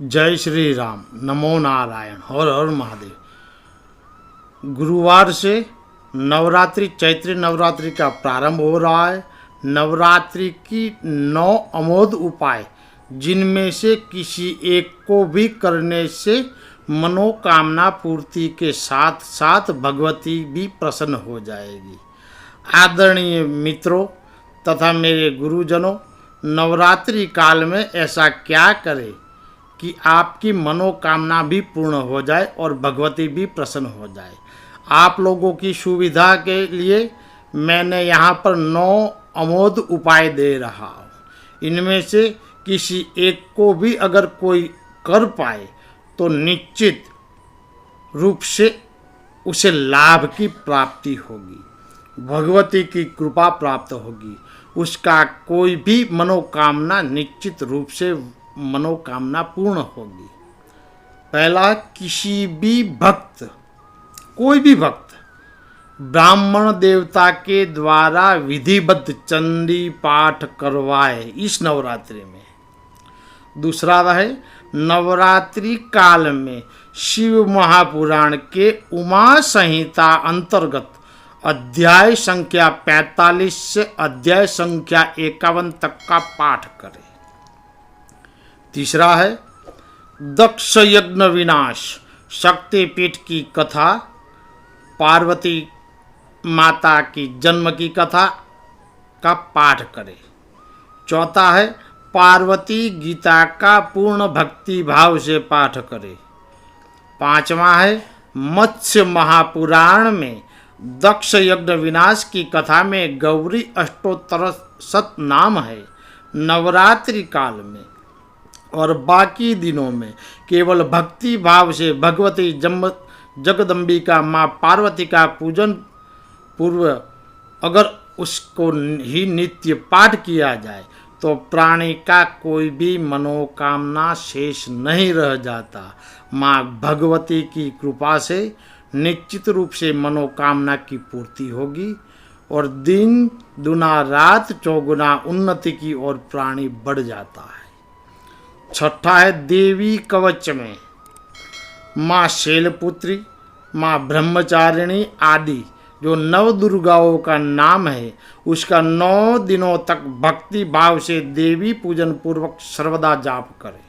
जय श्री राम। नमो नारायण। हर हर महादेव। गुरुवार से नवरात्रि चैत्री नवरात्रि का प्रारंभ हो रहा है। नवरात्रि की 9 अमोघ उपाय जिनमें से किसी एक को भी करने से मनोकामना पूर्ति के साथ साथ भगवती भी प्रसन्न हो जाएगी। आदरणीय मित्रों तथा मेरे गुरुजनों, नवरात्रि काल में ऐसा क्या करें कि आपकी मनोकामना भी पूर्ण हो जाए और भगवती भी प्रसन्न हो जाए। आप लोगों की सुविधा के लिए मैंने यहाँ पर 9 अमोघ उपाय दे रहा हूँ। इनमें से किसी एक को भी अगर कोई कर पाए तो निश्चित रूप से उसे लाभ की प्राप्ति होगी, भगवती की कृपा प्राप्त होगी। उसका कोई भी मनोकामना निश्चित रूप से मनोकामना पूर्ण होगी। पहला, किसी भी भक्त, कोई भी भक्त ब्राह्मण देवता के द्वारा विधिबद्ध चंडी पाठ करवाए इस नवरात्रि में। दूसरा है, नवरात्रि काल में शिव महापुराण के उमा संहिता अंतर्गत अध्याय संख्या 45 से अध्याय संख्या 51 तक का पाठ करें। तीसरा है, दक्ष यज्ञ विनाश शक्तिपीठ की कथा, पार्वती माता की जन्म की कथा का पाठ करें। चौथा है, पार्वती गीता का पूर्ण भक्ति भाव से पाठ करें। पांचवा है, मत्स्य महापुराण में दक्ष यज्ञ विनाश की कथा में गौरी अष्टोत्तर शतनाम है। नवरात्रि काल में और बाकी दिनों में केवल भक्ति भाव से भगवती जगदम्बिका माँ पार्वती का पूजन पूर्व अगर उसको ही नित्य पाठ किया जाए तो प्राणी का कोई भी मनोकामना शेष नहीं रह जाता। माँ भगवती की कृपा से निश्चित रूप से मनोकामना की पूर्ति होगी और दिन दुना रात चौगुना उन्नति की ओर प्राणी बढ़ जाता है। छठा है, देवी कवच में माँ शैलपुत्री, माँ ब्रह्मचारिणी आदि जो 9 दुर्गाओं का नाम है, उसका 9 दिनों तक भक्ति भाव से देवी पूजन पूर्वक सर्वदा जाप करें।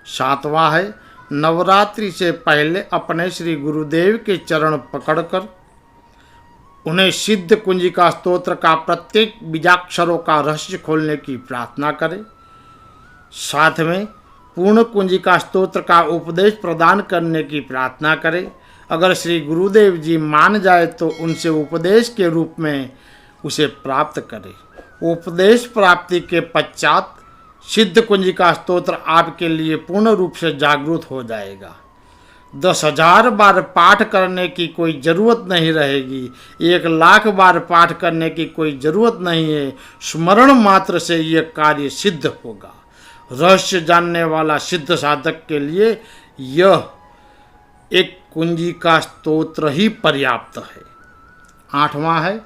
सातवां है, नवरात्रि से पहले अपने श्री गुरुदेव के चरण पकड़कर उन्हें सिद्ध कुंजिका स्तोत्र का प्रत्येक बीजाक्षरों का रहस्य खोलने की प्रार्थना करें। साथ में पूर्ण कुंजिका स्तोत्र का उपदेश प्रदान करने की प्रार्थना करें। अगर श्री गुरुदेव जी मान जाए तो उनसे उपदेश के रूप में उसे प्राप्त करें। उपदेश प्राप्ति के पश्चात सिद्ध कुंजिका स्तोत्र आपके लिए पूर्ण रूप से जागृत हो जाएगा। 10,000 बार पाठ करने की कोई ज़रूरत नहीं रहेगी, 1,00,000 बार पाठ करने की कोई ज़रूरत नहीं है। स्मरण मात्र से यह कार्य सिद्ध होगा। रहस्य जानने वाला सिद्ध साधक के लिए यह एक कुंजिका स्तोत्र ही पर्याप्त है। 8वां है,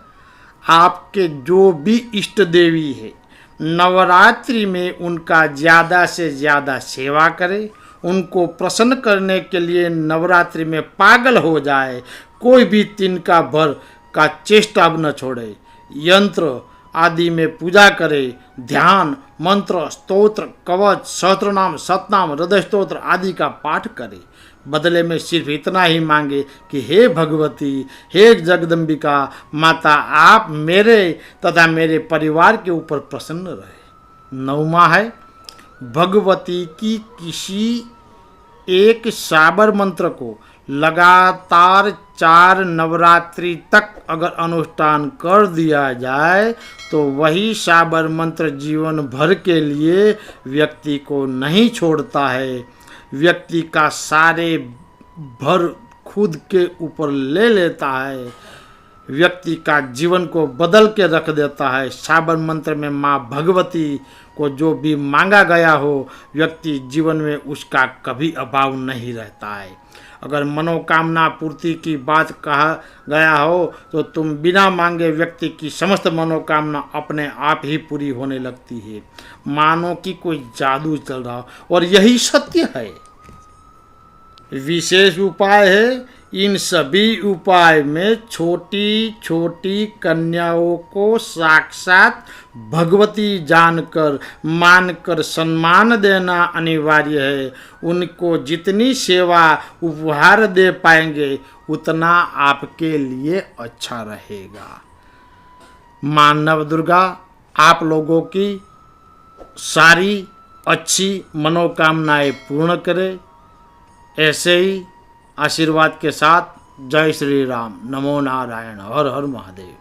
आपके जो भी इष्ट देवी है नवरात्रि में उनका ज़्यादा से ज़्यादा सेवा करें। उनको प्रसन्न करने के लिए नवरात्रि में पागल हो जाए, कोई भी तिनका भर का चेष्टा न छोड़े। यंत्र आदि में पूजा करे, ध्यान मंत्र स्तोत्र कवच सहस्त्रनाम सतनाम हृदय स्तोत्र आदि का पाठ करे। बदले में सिर्फ इतना ही मांगे कि हे भगवती, हे जगदम्बिका माता, आप मेरे तथा मेरे परिवार के ऊपर प्रसन्न रहे। 9वां है, भगवती की किसी एक साबर मंत्र को लगातार 4 नवरात्रि तक अगर अनुष्ठान कर दिया जाए तो वही साबर मंत्र जीवन भर के लिए व्यक्ति को नहीं छोड़ता है, व्यक्ति का सारे भर खुद के ऊपर ले लेता है, व्यक्ति का जीवन को बदल के रख देता है। साबर मंत्र में माँ भगवती को जो भी मांगा गया हो व्यक्ति जीवन में उसका कभी अभाव नहीं रहता है। अगर मनोकामना पूर्ति की बात कहा गया हो तो तुम बिना मांगे व्यक्ति की समस्त मनोकामना अपने आप ही पूरी होने लगती है, मानो कि कोई जादू चल रहा हो। और यही सत्य है। विशेष उपाय है, इन सभी उपाय में छोटी छोटी कन्याओं को साक्षात भगवती जानकर मानकर सम्मान देना अनिवार्य है। उनको जितनी सेवा उपहार दे पाएंगे उतना आपके लिए अच्छा रहेगा। मां नवदुर्गा आप लोगों की सारी अच्छी मनोकामनाएं पूर्ण करे। ऐसे ही आशीर्वाद के साथ जय श्री राम, नमो नारायण, हर हर महादेव।